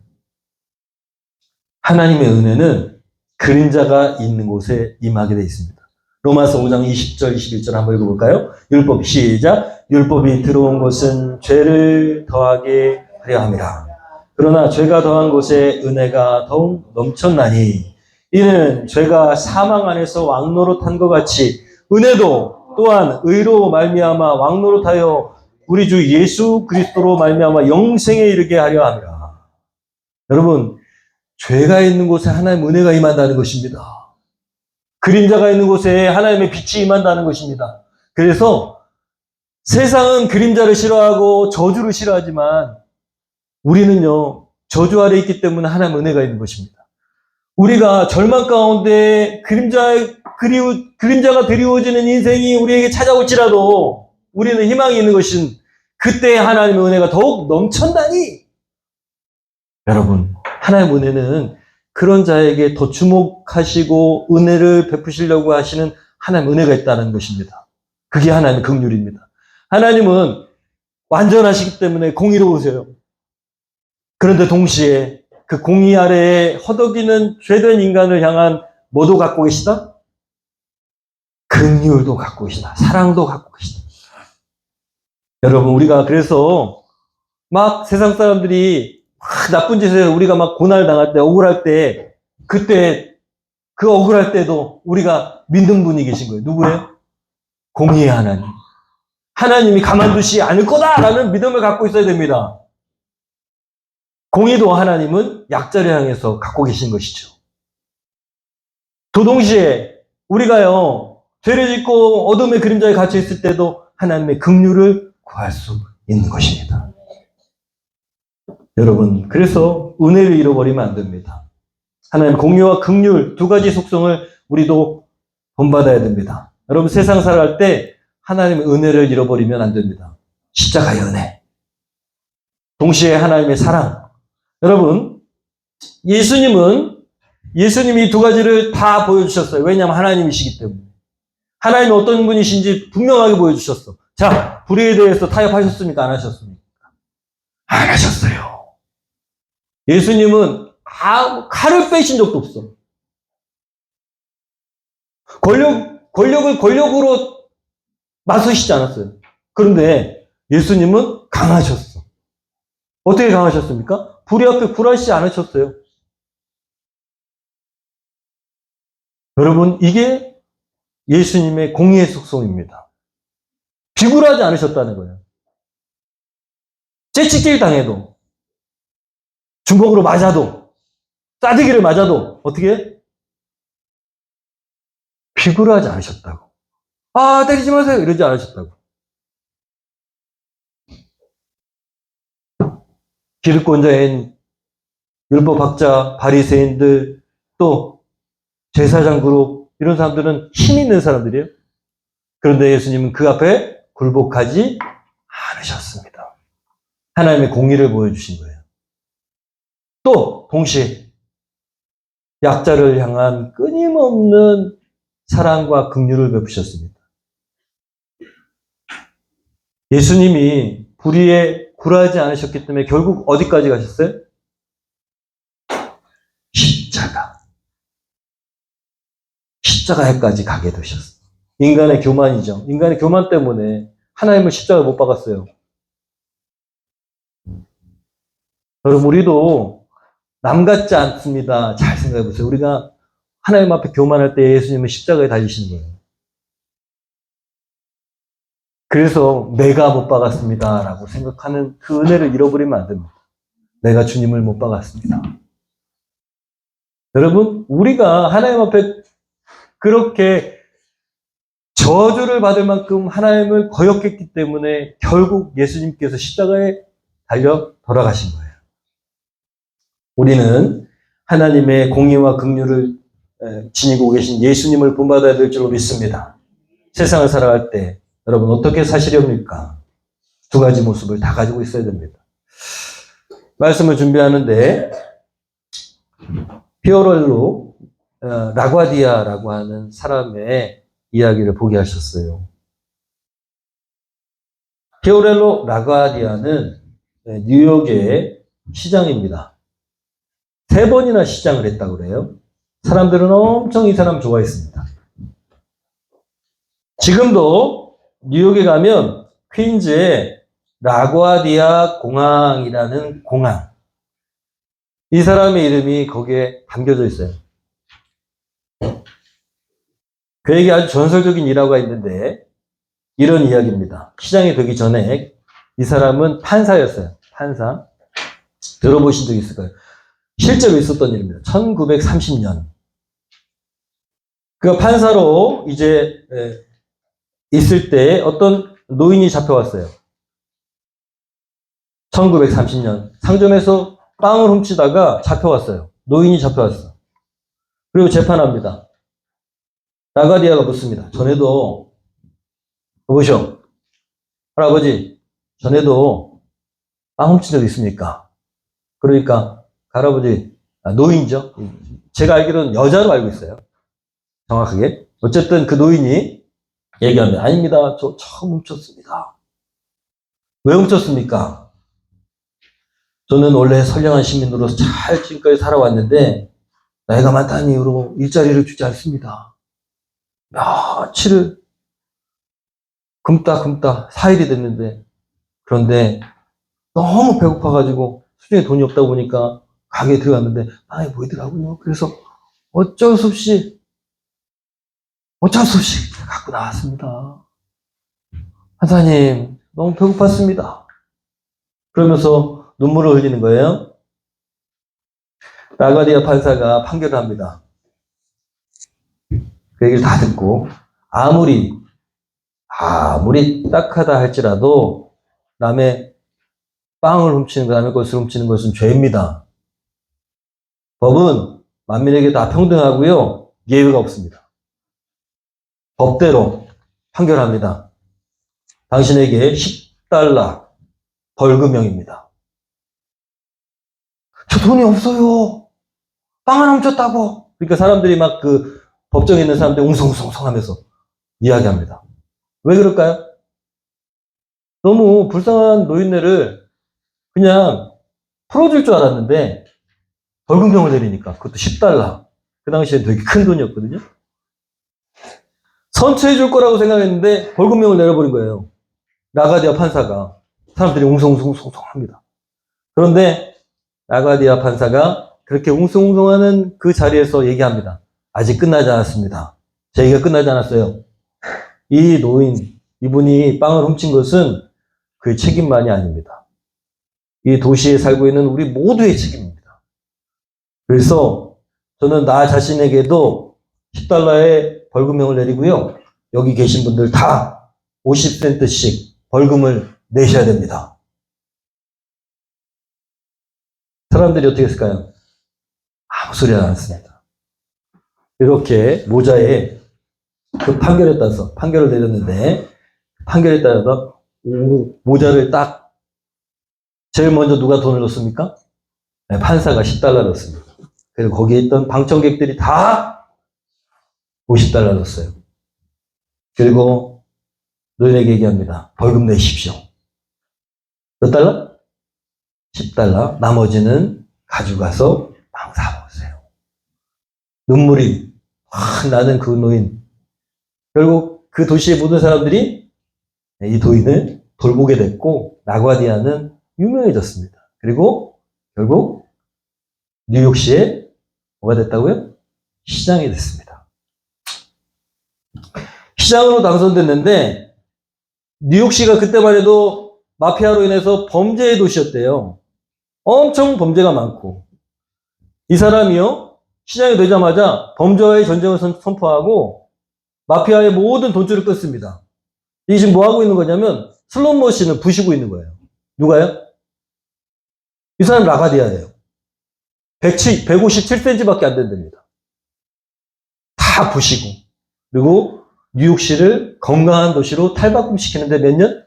Speaker 2: 하나님의 은혜는 그림자가 있는 곳에 임하게 되어 있습니다. 로마서 5장 20절, 21절 한번 읽어볼까요? 율법 시작. 율법이 들어온 것은 죄를 더하게 하려 함이라. 그러나 죄가 더한 곳에 은혜가 더욱 넘쳤나니 이는 죄가 사망 안에서 왕노릇한 것 같이 은혜도 또한 의로 말미암아 왕노릇하여 우리 주 예수 그리스도로 말미암아 영생에 이르게 하려 함이라. 여러분, 죄가 있는 곳에 하나님의 은혜가 임한다는 것입니다. 그림자가 있는 곳에 하나님의 빛이 임한다는 것입니다. 그래서 세상은 그림자를 싫어하고 저주를 싫어하지만 우리는요, 저주 아래 있기 때문에 하나님의 은혜가 있는 것입니다. 우리가 절망 가운데 그림자가 드리워지는 인생이 우리에게 찾아올지라도 우리는 희망이 있는 것은 그때 하나님의 은혜가 더욱 넘쳤다니. 여러분, 하나님의 은혜는 그런 자에게 더 주목하시고 은혜를 베푸시려고 하시는 하나님의 은혜가 있다는 것입니다. 그게 하나님의 긍휼입니다. 하나님은 완전하시기 때문에 공의로우세요. 그런데 동시에 그 공의 아래에 허덕이는 죄된 인간을 향한 뭐도 갖고 계시다? 긍휼도 갖고 계시다. 사랑도 갖고 계시다. 여러분, 우리가 그래서 막 세상 사람들이 막 나쁜 짓을 해서 우리가 막 고날 당할 때, 억울할 때, 그때 그 억울할 때도 우리가 믿는 분이 계신 거예요. 누구예요? 공의의 하나님. 하나님이 가만두지 않을 거다라는 믿음을 갖고 있어야 됩니다. 공의도 하나님은 약자를 향해서 갖고 계신 것이죠. 또 동시에 우리가요, 죄를 짓고 어둠의 그림자에 갇혀 있을 때도 하나님의 긍휼을 구할 수 있는 것입니다. 여러분, 그래서 은혜를 잃어버리면 안 됩니다. 하나님 공의와 긍휼 두 가지 속성을 우리도 본받아야 됩니다. 여러분, 세상 살아갈 때 하나님의 은혜를 잃어버리면 안 됩니다. 십자가의 은혜. 동시에 하나님의 사랑. 여러분, 예수님이 두 가지를 다 보여주셨어요. 왜냐하면 하나님이시기 때문에. 하나님이 어떤 분이신지 분명하게 보여주셨어. 자, 불의에 대해서 타협하셨습니까? 안 하셨습니까? 안 하셨어요. 예수님은 칼을 빼신 적도 없어. 권력을 권력으로 맞서시지 않았어요. 그런데 예수님은 강하셨어. 어떻게 강하셨습니까? 불의 앞에 굴하시지 않으셨어요. 여러분, 이게 예수님의 공의의 속성입니다. 비굴하지 않으셨다는 거예요. 째찍질 당해도, 주먹으로 맞아도, 싸대기를 맞아도 어떻게 해? 비굴하지 않으셨다고. 아, 때리지 마세요. 이러지 않으셨다고. 기득권자인 율법학자, 바리새인들, 또 제사장 그룹, 이런 사람들은 힘 있는 사람들이에요. 그런데 예수님은 그 앞에 굴복하지 않으셨습니다. 하나님의 공의를 보여주신 거예요. 또 동시에 약자를 향한 끊임없는 사랑과 긍휼을 베푸셨습니다. 예수님이 불의에 굴하지 않으셨기 때문에 결국 어디까지 가셨어요? 십자가에까지 가게 되셨어요. 인간의 교만이죠. 인간의 교만 때문에 하나님을 십자가에 못 박았어요. 여러분, 우리도 남 같지 않습니다. 잘 생각해 보세요. 우리가 하나님 앞에 교만할 때 예수님은 십자가에 달리시는 거예요. 그래서 내가 못 박았습니다 라고 생각하는 그 은혜를 잃어버리면 안 됩니다. 내가 주님을 못 박았습니다. 여러분, 우리가 하나님 앞에 그렇게 저주를 받을 만큼 하나님을 거역했기 때문에 결국 예수님께서 십자가에 달려 돌아가신 거예요. 우리는 하나님의 공의와 긍휼을 지니고 계신 예수님을 본받아야 될 줄로 믿습니다. 세상을 살아갈 때 여러분 어떻게 사시렵니까? 두 가지 모습을 다 가지고 있어야 됩니다. 말씀을 준비하는데 피오렐로 라과디아라고 하는 사람의 이야기를 보게 하셨어요. 피오렐로 라과디아는 뉴욕의 시장입니다. 3번이나 시장을 했다고 그래요. 사람들은 엄청 이 사람 좋아했습니다. 지금도 뉴욕에 가면 퀸즈에 라과디아 공항이라는 공항, 이 사람의 이름이 거기에 담겨져 있어요. 그에게 아주 전설적인 일화가 있는데 이런 이야기입니다. 시장이 되기 전에 이 사람은 판사였어요. 판사. 들어보신 적 있을 거예요. 실제로 있었던 일입니다. 1930년. 그 판사로 이제 있을 때 어떤 노인이 잡혀왔어요. 1930년. 상점에서 빵을 훔치다가 잡혀왔어요. 노인이 잡혀왔어. 그리고 재판합니다. 라가디아가 묻습니다. 전에도, 여보시오. 할아버지, 전에도 빵 훔친 적 있습니까? 그러니까, 할아버지, 노인이죠. 제가 알기로는 여자로 알고 있어요. 정확하게. 어쨌든 그 노인이 얘기합니다. 아닙니다. 저 처음 훔쳤습니다. 왜 훔쳤습니까? 저는 원래 선량한 시민으로서 잘 지금까지 살아왔는데 나이가 많다는 이유로 일자리를 주지 않습니다. 며칠을 굶다 4일이 됐는데 그런데 너무 배고파가지고 수중에 돈이 없다 보니까 가게에 들어갔는데 빵이 보이더라고요. 그래서 어쩔 수 없이 갖고 나왔습니다. 판사님, 너무 배고팠습니다. 그러면서 눈물을 흘리는 거예요. 라가디아 판사가 판결을 합니다. 그 얘기를 다 듣고 아무리 딱하다 할지라도 남의 빵을 훔치는 것, 남의 것을 훔치는 것은 죄입니다. 법은 만민에게 다 평등하고요. 예외가 없습니다. 법대로 판결합니다. 당신에게 $10 벌금형입니다. 저 돈이 없어요. 빵을 훔쳤다고. 그러니까 사람들이 막 그 법정에 있는 사람들이 웅성웅성 하면서 이야기합니다. 왜 그럴까요? 너무 불쌍한 노인네를 그냥 풀어줄 줄 알았는데 벌금형을 내리니까 그것도 $10. 그 당시엔 되게 큰 돈이었거든요. 선처해 줄 거라고 생각했는데 벌금형을 내려버린 거예요. 라가디아 판사가. 사람들이 웅성웅성 합니다. 그런데 라가디아 판사가 그렇게 웅성웅성하는 그 자리에서 얘기합니다. 아직 끝나지 않았습니다. 제 얘기가 끝나지 않았어요. 이 노인, 이분이 빵을 훔친 것은 그의 책임만이 아닙니다. 이 도시에 살고 있는 우리 모두의 책임입니다. 그래서 저는 나 자신에게도 $10의 벌금형을 내리고요. 여기 계신 분들 다 50센트씩 벌금을 내셔야 됩니다. 사람들이 어떻게 했을까요? 아무 소리 안 했습니다. 이렇게 모자에 그 판결에 따라서 판결을 내렸는데 판결에 따라서 모자를 딱 제일 먼저 누가 돈을 넣습니까? 네, 판사가 $10 넣습니다. 그리고 거기에 있던 방청객들이 다 $50 넣었어요. 그리고 노인에게 얘기합니다. 벌금 내십시오. 몇 달러? $10. 나머지는 가져가서 빵 사먹으세요. 눈물이 확 나는 그 노인. 결국 그 도시의 모든 사람들이 이 노인을 돌보게 됐고 라가디아는 유명해졌습니다. 그리고 결국 뉴욕시에 뭐가 됐다고요? 시장이 됐습니다. 시장으로 당선됐는데 뉴욕시가 그때만 해도 마피아로 인해서 범죄의 도시였대요. 엄청 범죄가 많고 이 사람이요 시장이 되자마자 범죄와의 전쟁을 선포하고 마피아의 모든 돈줄을 끊습니다. 이 지금 뭐 하고 있는 거냐면 슬롯 머신을 부시고 있는 거예요. 누가요? 이 사람 라가디아예요. 157cm밖에 안 된답니다. 다 부시고 그리고 뉴욕시를 건강한 도시로 탈바꿈시키는데 몇 년?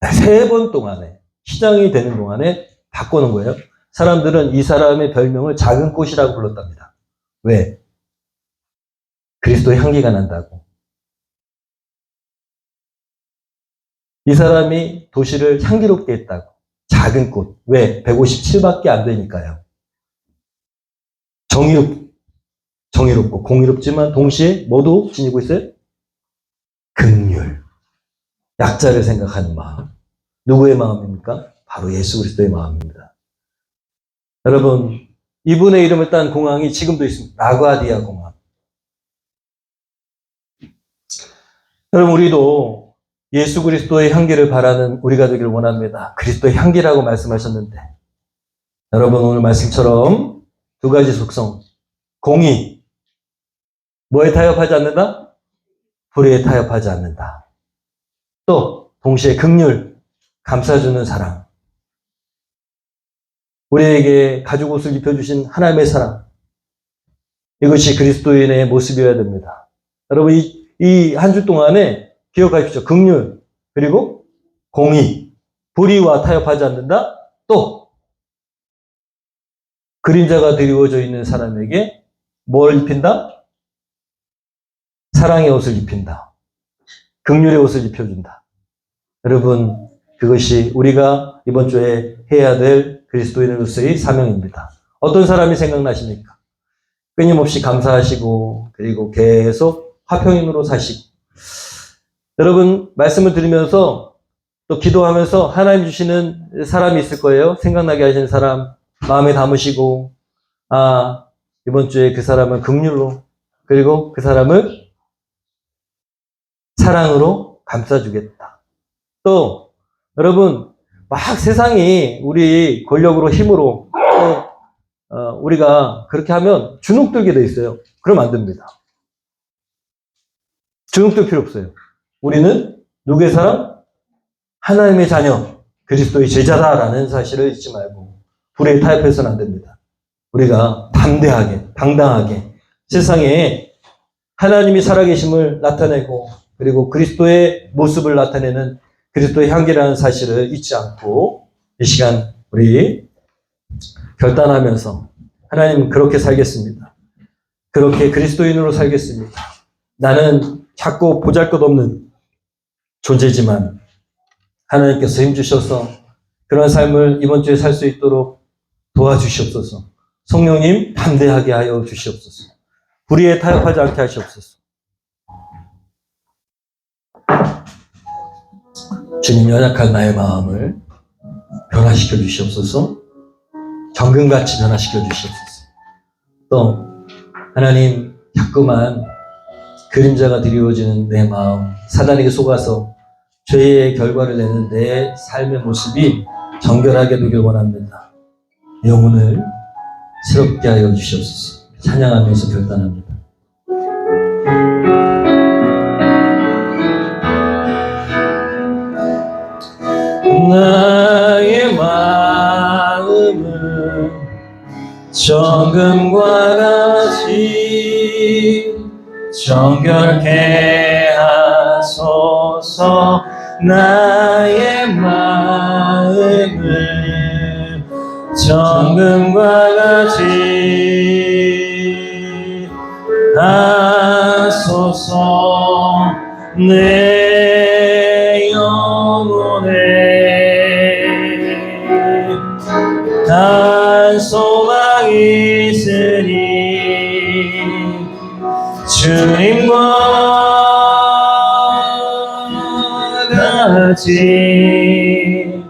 Speaker 2: 3번 동안에 시장이 되는 동안에 바꾸는 거예요. 사람들은 이 사람의 별명을 작은 꽃이라고 불렀답니다. 왜? 그리스도의 향기가 난다고. 이 사람이 도시를 향기롭게 했다고. 작은 꽃. 왜? 157밖에 안 되니까요. 정의롭고 공의롭지만 동시에 뭐도 지니고 있어요? 긍휼. 약자를 생각하는 마음. 누구의 마음입니까? 바로 예수 그리스도의 마음입니다. 여러분, 이분의 이름을 딴 공항이 지금도 있습니다. 라가디아 공항. 여러분, 우리도 예수 그리스도의 향기를 바라는 우리가 되길 원합니다. 그리스도의 향기라고 말씀하셨는데, 여러분 오늘 말씀처럼 두 가지 속성, 공의, 뭐에 타협하지 않는다? 불의에 타협하지 않는다. 또 동시에 긍휼, 감싸주는 사랑. 우리에게 가죽 옷을 입혀주신 하나님의 사랑. 이것이 그리스도인의 모습이어야 됩니다. 여러분 이 한 주 동안에 기억하십시오. 긍휼, 그리고 공의, 불의와 타협하지 않는다. 또 그림자가 드리워져 있는 사람에게 뭘 입힌다? 사랑의 옷을 입힌다. 긍휼의 옷을 입혀준다. 여러분 그것이 우리가 이번 주에 해야 될 그리스도인으로서의 사명입니다. 어떤 사람이 생각나십니까? 끊임없이 감사하시고 그리고 계속 화평인으로 사시고, 여러분 말씀을 들으면서 또 기도하면서 하나님 주시는 사람이 있을 거예요. 생각나게 하시는 사람 마음에 담으시고, 이번 주에 그 사람은 긍휼로, 그리고 그 사람을 사랑으로 감싸주겠다. 또 여러분 막 세상이 우리 권력으로 힘으로 우리가 그렇게 하면 주눅들게 돼 있어요. 그러면 안 됩니다. 주눅들 필요 없어요. 우리는 누구의 사람? 하나님의 자녀, 그리스도의 제자다라는 사실을 잊지 말고 불의에 타협해서는 안 됩니다. 우리가 담대하게, 당당하게 세상에 하나님이 살아계심을 나타내고, 그리고 그리스도의 모습을 나타내는 그리스도의 향기라는 사실을 잊지 않고 이 시간 우리 결단하면서 하나님 그렇게 살겠습니다. 그렇게 그리스도인으로 살겠습니다. 나는 작고 보잘것없는 존재지만 하나님께서 힘주셔서 그런 삶을 이번 주에 살 수 있도록 도와주시옵소서. 성령님 담대하게 하여 주시옵소서. 불의에 타협하지 않게 하시옵소서. 주님, 연약한 나의 마음을 변화시켜 주시옵소서. 정금같이 변화시켜 주시옵소서. 또 하나님, 자꾸만 그림자가 드리워지는 내 마음, 사단에게 속아서 죄의 결과를 내는 내 삶의 모습이 정결하게 되길 원합니다. 영혼을 새롭게 하여 주시옵소서. 찬양하면서 결단합니다. 나의 마음을 정금과 같이 정결케 하소서. 나의 마음을 정금과 같이 하소서. 내 영혼에 한 소망이 있으니 주님과 같이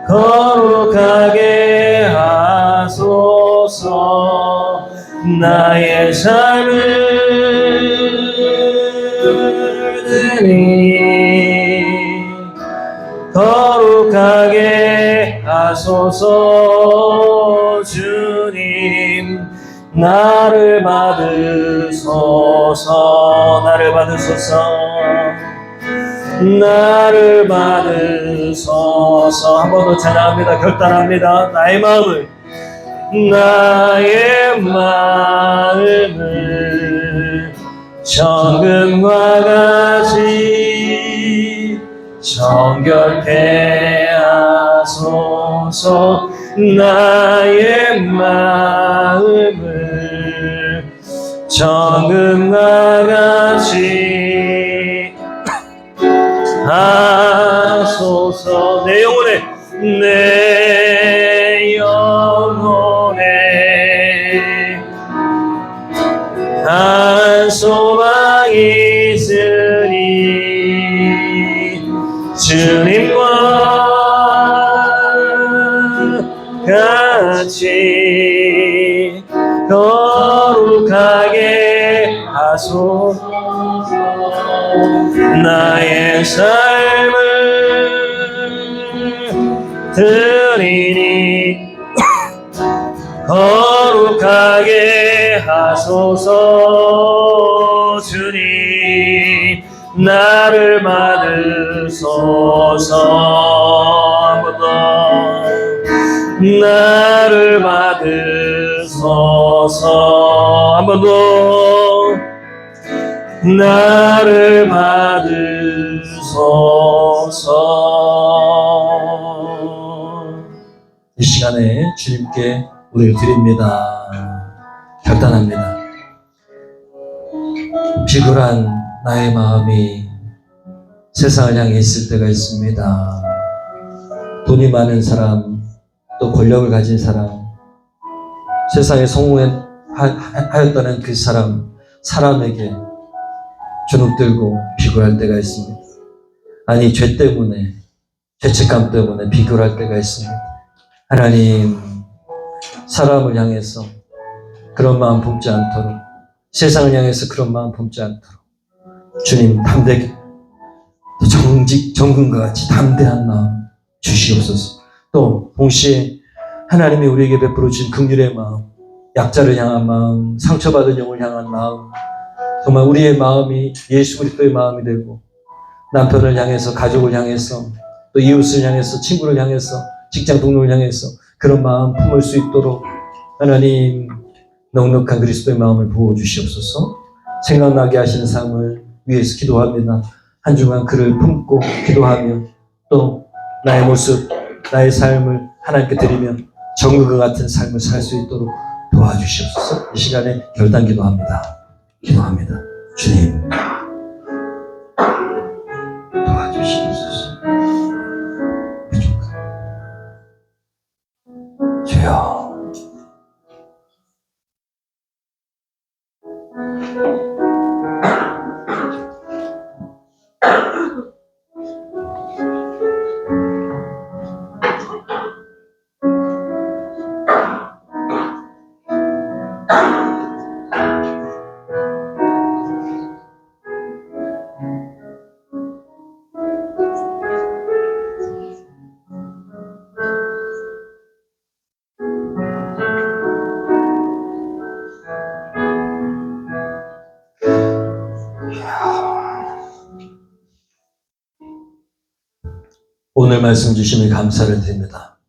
Speaker 2: 거룩하게 하소서. 나의 삶을 드리 거룩하게 하소서. 주님, 나를 받으소서. 나를 받으소서. 나를 받으소서. 한 번 더 찬양합니다. 결단합니다. 나의 마음을 정금과 같이 정결케 하소서. 나의 마음을 정금과 같이 하소서. 내 영혼에 한 소망이 있으니 주님과 같이 거룩하게 하소서.
Speaker 1: 나의 삶을 드리니 거룩하게 하소서. 주님 나를 받으소서. 한번 더 나를 받으소서. 한번 더 나를 받으소서. 이 시간에 주님께 우리를 드립니다. 결단합니다. 비굴한 나의 마음이 세상을 향해 있을 때가 있습니다. 돈이 많은 사람, 또 권력을 가진 사람, 세상에 성공하였다는 그 사람에게 주눅들고 비굴할 때가 있습니다. 아니, 죄 때문에, 죄책감 때문에 비굴할 때가 있습니다. 하나님, 사람을 향해서 그런 마음 품지 않도록, 세상을 향해서 그런 마음 품지 않도록 주님 담대하게, 정금과 같이 담대한 마음 주시옵소서. 또 동시에 하나님이 우리에게 베풀어 주신 긍휼의 마음, 약자를 향한 마음, 상처받은 영을 향한 마음, 정말 우리의 마음이 예수 그리스도의 마음이 되고, 남편을 향해서, 가족을 향해서, 또 이웃을 향해서, 친구를 향해서, 직장 동료를 향해서 그런 마음 품을 수 있도록 하나님 넉넉한 그리스도의 마음을 부어주시옵소서. 생각나게 하시는 삶을 위해서 기도합니다. 한 주간 그를 품고 기도하며 또 나의 모습, 나의 삶을 하나님께 드리며 정금과 같은 삶을 살 수 있도록 도와주시옵소서. 이 시간에 결단 기도합니다. 주님 도와주시옵소서. 주여, 오늘 말씀 주심에 감사를 드립니다.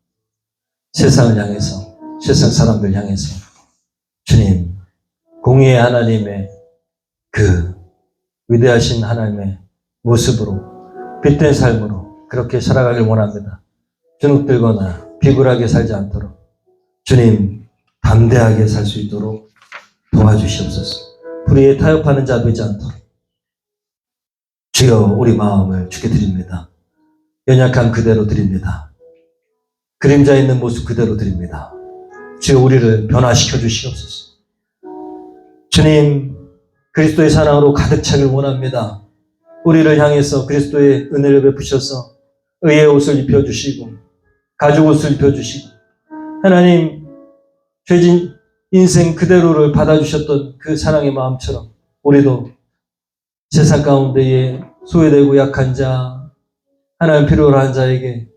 Speaker 1: 세상을 향해서, 세상 사람들 향해서 주님, 공의의 하나님의 그 위대하신 하나님의 모습으로, 빛된 삶으로 그렇게 살아가길 원합니다. 주눅들거나 비굴하게 살지 않도록 주님, 담대하게 살 수 있도록 도와주시옵소서. 불의에 타협하는 자 되지 않도록 주여, 우리 마음을 주께 드립니다. 연약한 그대로 드립니다. 그림자 있는 모습 그대로 드립니다. 주여, 우리를 변화시켜 주시옵소서. 주님, 그리스도의 사랑으로 가득 차길 원합니다. 우리를 향해서 그리스도의 은혜를 베푸셔서 의의 옷을 입혀주시고 가죽 옷을 입혀주시고 하나님, 죄진 인생 그대로를 받아주셨던 그 사랑의 마음처럼 우리도 세상 가운데에 소외되고 약한 자, 하나님 필요로 한 자에게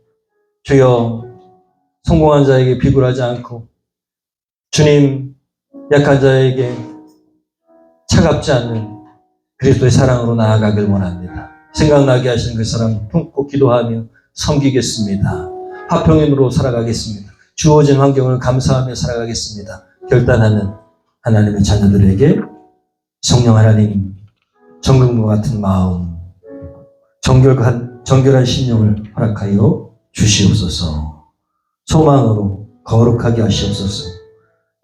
Speaker 1: 주여, 성공한 자에게 비굴하지 않고 주님, 약한 자에게 차갑지 않는 그리스도의 사랑으로 나아가길 원합니다. 생각나게 하시는 그 사랑 품고 기도하며 섬기겠습니다. 화평임으로 살아가겠습니다. 주어진 환경을 감사하며 살아가겠습니다. 결단하는 하나님의 자녀들에게 성령 하나님, 정금과 같은 마음, 정결한 심령을 허락하여 주시옵소서. 소망으로 거룩하게 하시옵소서.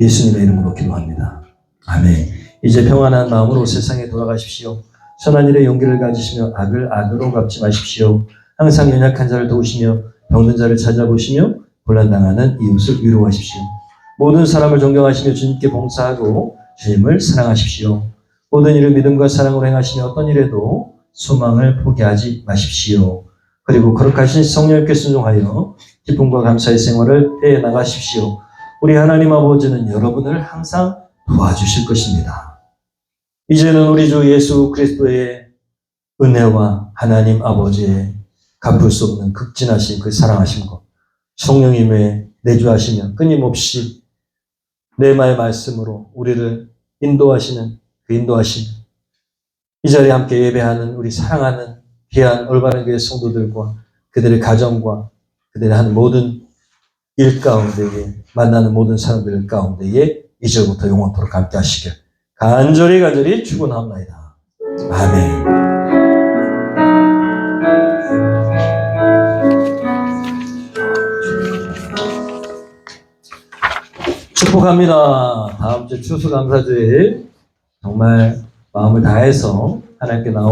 Speaker 1: 예수님의 이름으로 기도합니다. 아멘. 이제 평안한 마음으로 세상에 돌아가십시오. 선한 일에 용기를 가지시며 악을 악으로 갚지 마십시오. 항상 연약한 자를 도우시며 병든 자를 찾아보시며 곤란당하는 이웃을 위로하십시오. 모든 사람을 존경하시며 주님께 봉사하고 주님을 사랑하십시오. 모든 일을 믿음과 사랑으로 행하시며 어떤 일에도 소망을 포기하지 마십시오. 그리고 거룩하신 성령님께 순종하여 기쁨과 감사의 생활을 해 나가십시오. 우리 하나님 아버지는 여러분을 항상 도와주실 것입니다. 이제는 우리 주 예수 그리스도의 은혜와 하나님 아버지의 갚을 수 없는 극진하신 그 사랑하심과 성령님의 내주하시며 끊임없이 레마의 말씀으로 우리를 인도하시는 그 인도하심, 이 자리에 함께 예배하는 우리 사랑하는 귀한 올바른 교회 성도들과 그들의 가정과 그들의 하는 모든 일 가운데에 만나는 모든 사람들 가운데에 이제부터 영원토록 함께 하시길 간절히 축원합니다. 아멘. 축복합니다. 다음 주 추수감사주일 정말 마음을 다해서 하나님께 나오시